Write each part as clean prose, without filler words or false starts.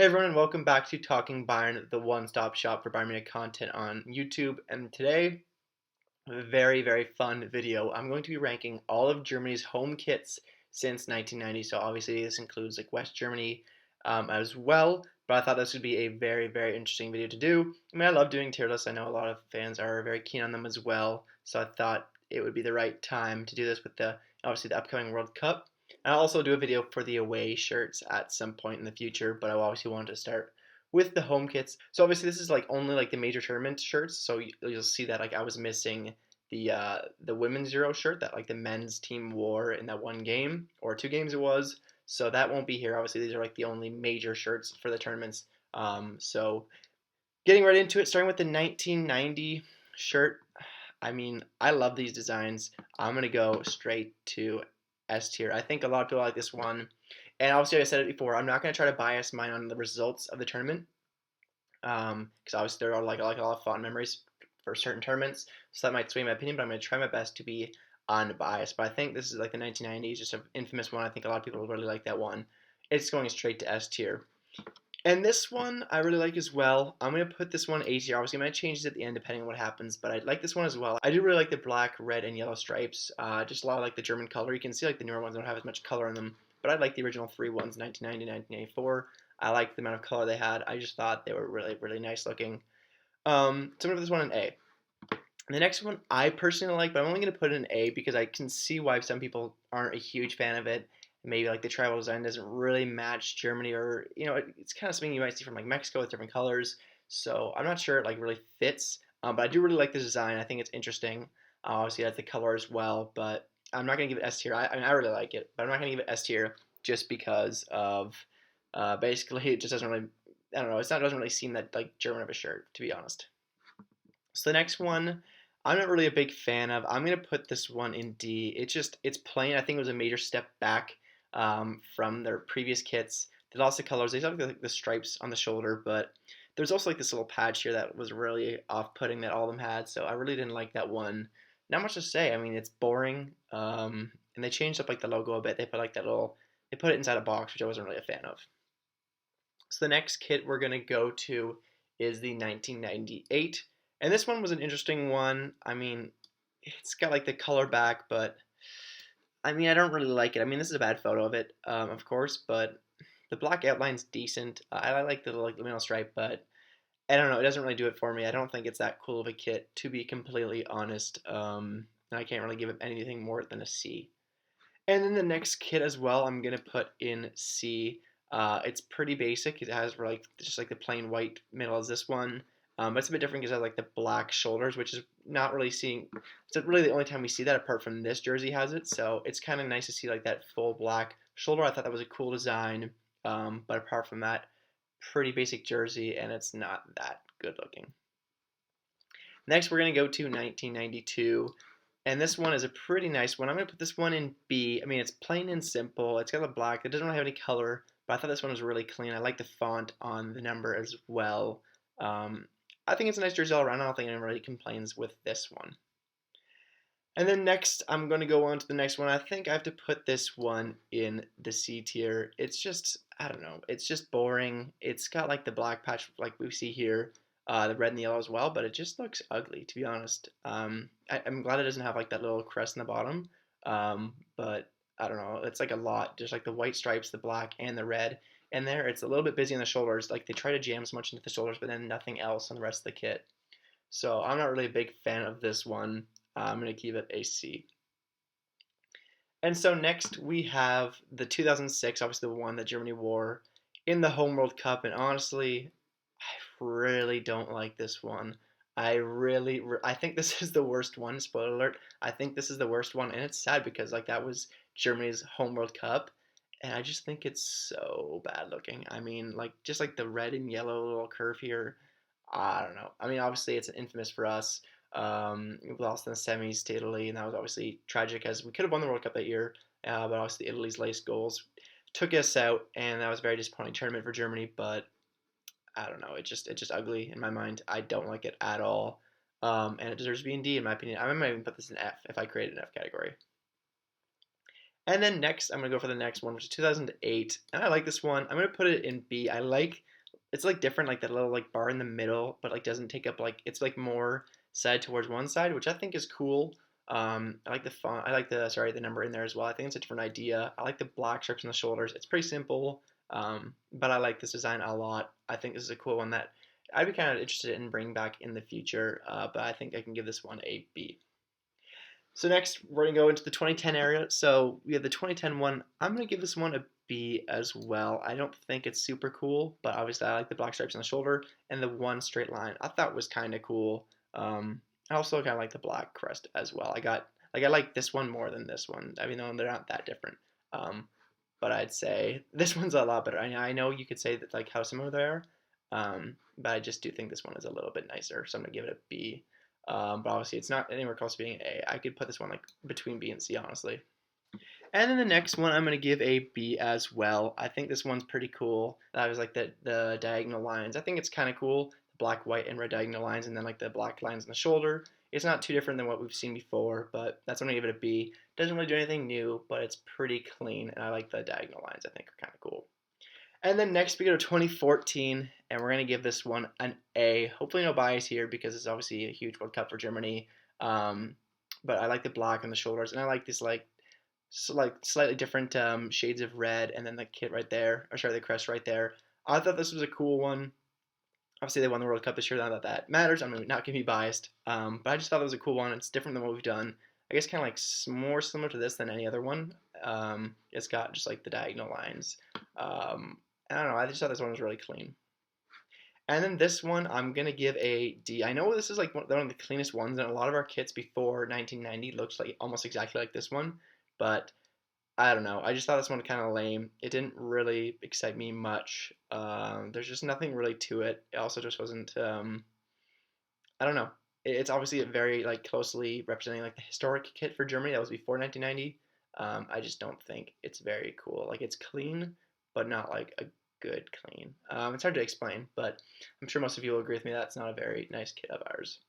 Hey everyone, and welcome back to Talking Bayern, the one-stop shop for Bayern Munich content on YouTube. And today, a very fun video. I'm going to be ranking all of Germany's home kits since 1990. So obviously, this includes like West Germany as well. But I thought this would be a very interesting video to do. I mean, I love doing tier lists. I know a lot of fans are very keen on them as well. So I thought it would be the right time to do this with the obviously the upcoming World Cup. I'll also do a video for the away shirts at some point in the future, but I obviously wanted to start with the home kits. So obviously this is like only like the major tournament shirts, so you'll see that like I was missing the women's Euro shirt that like the men's team wore in that one game or two games it was. So that won't be here. Obviously these are like the only major shirts for the tournaments. So getting right into it, starting with the 1990 shirt. I mean, I love these designs. I'm gonna go straight to S tier. I think a lot of people like this one, and obviously I said it before. I'm not gonna try to bias mine on the results of the tournament, because obviously there are like a lot of fond memories for certain tournaments, so that might sway my opinion. But I'm gonna try my best to be unbiased. But I think this is like the 1990s, just an infamous one. I think a lot of people really like that one. It's going straight to S tier. And this one I really like as well. I'm going to put this one A tier. Obviously, I might change it at the end depending on what happens, but I like this one as well. I do really like the black, red, and yellow stripes. Just a lot of like the German color. You can see like the newer ones don't have as much color in them, but I like the original three ones, 1990, 1984. I like the amount of color they had. I just thought they were really nice looking. So I'm going to put this one in A. The next one I personally like, but I'm only going to put it in A because I can see why some people aren't a huge fan of it. Maybe like the tribal design doesn't really match Germany, or it's kind of something you might see from like Mexico with different colors. So I'm not sure it like really fits, but I do really like the design. I think it's interesting. Obviously, that's the color as well, but I'm not going to give it S tier. I mean, I really like it, but I'm not going to give it S tier just because of basically it just doesn't really. I don't know. It doesn't really seem that like German of a shirt, to be honest. So the next one, I'm not really a big fan of. I'm gonna put this one in D. It's plain. I think it was a major step back from their previous kits. They lost the colors. They have like the stripes on the shoulder, but there's also like this little patch here that was really off-putting that all of them had. So I really didn't like that one. Not much to say. I mean, it's boring. And they changed up like the logo a bit. They put like that little. They put it inside a box, which I wasn't really a fan of. So the next kit we're gonna go to is the 1998. And this one was an interesting one. I mean, it's got like the color back, but I mean, I don't really like it. I mean, this is a bad photo of it, of course, but the black outline's decent. I like the like the middle stripe, but I don't know. It doesn't really do it for me. I don't think it's that cool of a kit, to be completely honest. And I can't really give it anything more than a C. And then the next kit as well, I'm gonna put in C. It's pretty basic. It has like just like the plain white middle as this one. But it's a bit different because it has like the black shoulders, which is not really seeing. It's really the only time we see that, apart from this jersey has it. So it's kind of nice to see like that full black shoulder. I thought that was a cool design. But apart from that, pretty basic jersey, and it's not that good looking. Next, we're going to go to 1992. And this one is a pretty nice one. I'm going to put this one in B. I mean, it's plain and simple. It's got a black. It doesn't really have any color, but I thought this one was really clean. I like the font on the number as well. I think it's a nice jersey all around. I don't think anyone really complains with this one. And then next, I'm going to go on to the next one. I think I have to put this one in the C tier. It's just, I don't know, it's just boring. It's got like the black patch like we see here, the red and the yellow as well, but it just looks ugly, to be honest. I'm glad it doesn't have like that little crest in the bottom, but I don't know. It's like a lot, just like the white stripes, the black, and the red. And there, it's a little bit busy on the shoulders. Like they try to jam so much into the shoulders, but then nothing else on the rest of the kit. So I'm not really a big fan of this one. I'm going to give it a C. And so next we have the 2006, obviously the one that Germany wore in the home World Cup. And honestly, I really don't like this one. I think this is the worst one. Spoiler alert. I think this is the worst one, and it's sad because like that was Germany's home World Cup, and I just think it's so bad looking. I mean, like just like the red and yellow little curve here. I don't know. I mean, obviously it's infamous for us. We lost in the semis to Italy, and that was obviously tragic as we could have won the World Cup that year, but obviously Italy's late goals took us out, and that was a very disappointing tournament for Germany. But I don't know. It's just ugly in my mind. I don't like it at all, and it deserves to be in D in my opinion. I might even put this in F if I created an F category. And then next, I'm gonna go for the next one, which is 2008, and I like this one. I'm gonna put it in B. I like it's like different, like that little like bar in the middle, but like doesn't take up like it's like more side towards one side, which I think is cool. I like the font. I like the number in there as well. I think it's a different idea. I like the black stripes on the shoulders. It's pretty simple, but I like this design a lot. I think this is a cool one that I'd be kind of interested in bringing back in the future. But I think I can give this one a B. So next, we're gonna go into the 2010 area. So we have the 2010 one. I'm gonna give this one a B as well. I don't think it's super cool, but obviously I like the black stripes on the shoulder and the one straight line. I thought was kind of cool. I also kind of like the black crest as well. I like this one more than this one, even though they're not that different. Um, but I'd say this one's a lot better. I know you could say that like how similar they are, but I just do think this one is a little bit nicer. So I'm gonna give it a B. But obviously it's not anywhere close to being an A. I could put this one like between B and C, honestly. And then the next one I'm gonna give a B as well. I think this one's pretty cool. That was like the diagonal lines. I think it's kind of cool. The black, white, and red diagonal lines, and then like the black lines on the shoulder. It's not too different than what we've seen before, but that's I'm gonna give it a B. Doesn't really do anything new, but it's pretty clean, and I like the diagonal lines. I think are kind of cool. And then next we go to 2014, and we're gonna give this one an A. Hopefully no bias here because it's obviously a huge World Cup for Germany. Um, but I like the black on the shoulders, and I like this like slightly different shades of red, and then the kit right there, or sorry, the crest right there. I thought this was a cool one. Obviously they won the World Cup this year. Not that that matters. I'm not gonna be biased, but I just thought it was a cool one. It's different than what we've done. I guess kind of like more similar to this than any other one. It's got just like the diagonal lines. I don't know. I just thought this one was really clean. And then this one, I'm gonna give a D. I know this is like one of the cleanest ones, and a lot of our kits before 1990 looks like almost exactly like this one. But I don't know. I just thought this one kind of lame. It didn't really excite me much. There's just nothing really to it. It also just wasn't. I don't know. It's obviously a very like closely representing like the historic kit for Germany that was before 1990. I just don't think it's very cool. Like it's clean, but not like a good clean. It's hard to explain, but I'm sure most of you will agree with me that's not a very nice kit of ours.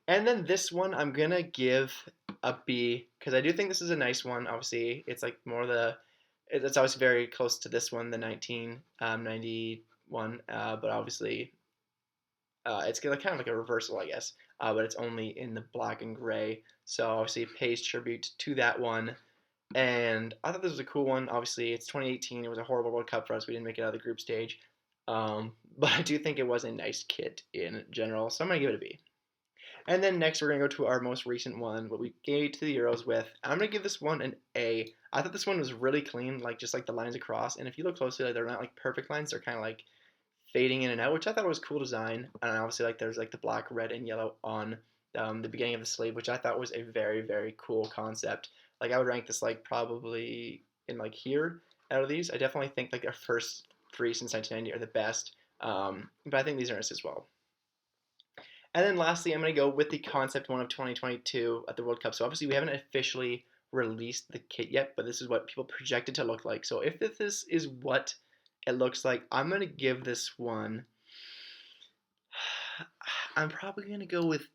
And then this one I'm gonna give a B because I do think this is a nice one. Obviously, it's like more it's obviously very close to this one, the 1991, but obviously it's kind of like a reversal, I guess, but it's only in the black and gray. So obviously it pays tribute to that one. And I thought this was a cool one. Obviously, it's 2018. It was a horrible World Cup for us. We didn't make it out of the group stage. But I do think it was a nice kit in general. So I'm going to give it a B. And then next, we're going to go to our most recent one, what we gave to the Euros with. I'm going to give this one an A. I thought this one was really clean, like just like the lines across. And if you look closely, like they're not like perfect lines. They're kind of like fading in and out, which I thought was cool design. And obviously, like there's like the black, red, and yellow on the beginning of the sleeve, which I thought was a very, very cool concept. Like I would rank this like probably in like here out of these. I definitely think like our first three since 1990 are the best. But I think these are nice as well. And then lastly, I'm going to go with the concept one of 2022 at the World Cup. So obviously we haven't officially released the kit yet, but this is what people project it to look like. So if this is what it looks like, I'm going to give this one, I'm probably going to go with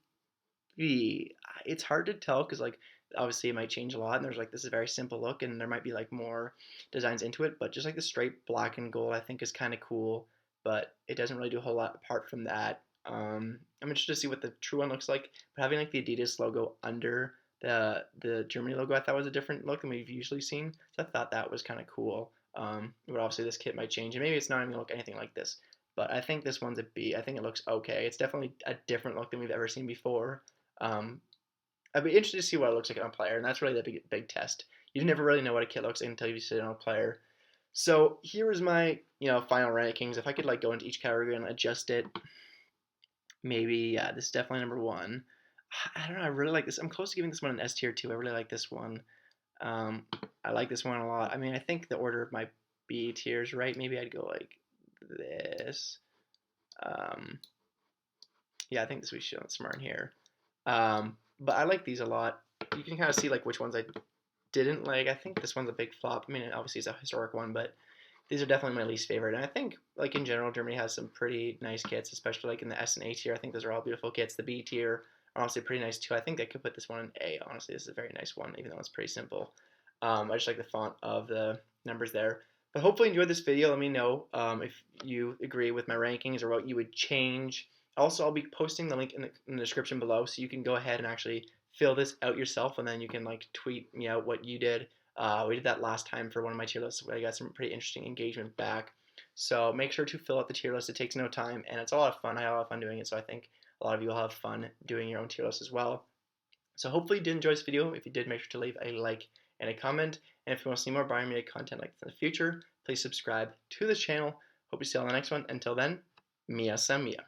B. It's hard to tell because like obviously it might change a lot, and there's like this is a very simple look, and there might be like more designs into it. But just like the straight black and gold, I think is kind of cool, but it doesn't really do a whole lot apart from that. I'm interested to see what the true one looks like. But having like the Adidas logo under the Germany logo, I thought was a different look than we've usually seen. So I thought that was kind of cool. But obviously this kit might change, and maybe it's not even gonna look anything like this. But I think this one's a B. I think it looks okay. It's definitely a different look than we've ever seen before. Um, I'd be interested to see what it looks like on a player, and that's really the big test. You never really know what a kit looks like until you see it on a player. So here is my final rankings. If I could like go into each category and adjust it, maybe yeah, this is definitely number one. I don't know. I really like this. I'm close to giving this one an S tier too. I really like this one. Um, I like this one a lot. I mean, I think the order of my B tiers, right? Maybe I'd go like this. Um, yeah, I think this we should smart in here. But I like these a lot. You can kind of see like which ones I didn't like. I think this one's a big flop. I mean, obviously it's a historic one, but these are definitely my least favorite. And I think like in general, Germany has some pretty nice kits, especially like in the S and A tier. I think those are all beautiful kits. The B tier are honestly pretty nice too. I think I could put this one in A. Honestly, this is a very nice one, even though it's pretty simple. I just like the font of the numbers there. But hopefully you enjoyed this video. Let me know if you agree with my rankings or what you would change. Also, I'll be posting the link in the description below, so you can go ahead and actually fill this out yourself, and then you can like tweet me out what you did. We did that last time for one of my tier lists. I got some pretty interesting engagement back. So make sure to fill out the tier list. It takes no time, and it's a lot of fun. I had a lot of fun doing it, so I think a lot of you will have fun doing your own tier list as well. So hopefully you did enjoy this video. If you did, make sure to leave a like and a comment. And if you want to see more Bayern Munich content like this in the future, please subscribe to this channel. Hope to see you on the next one. Until then, Mia Samia.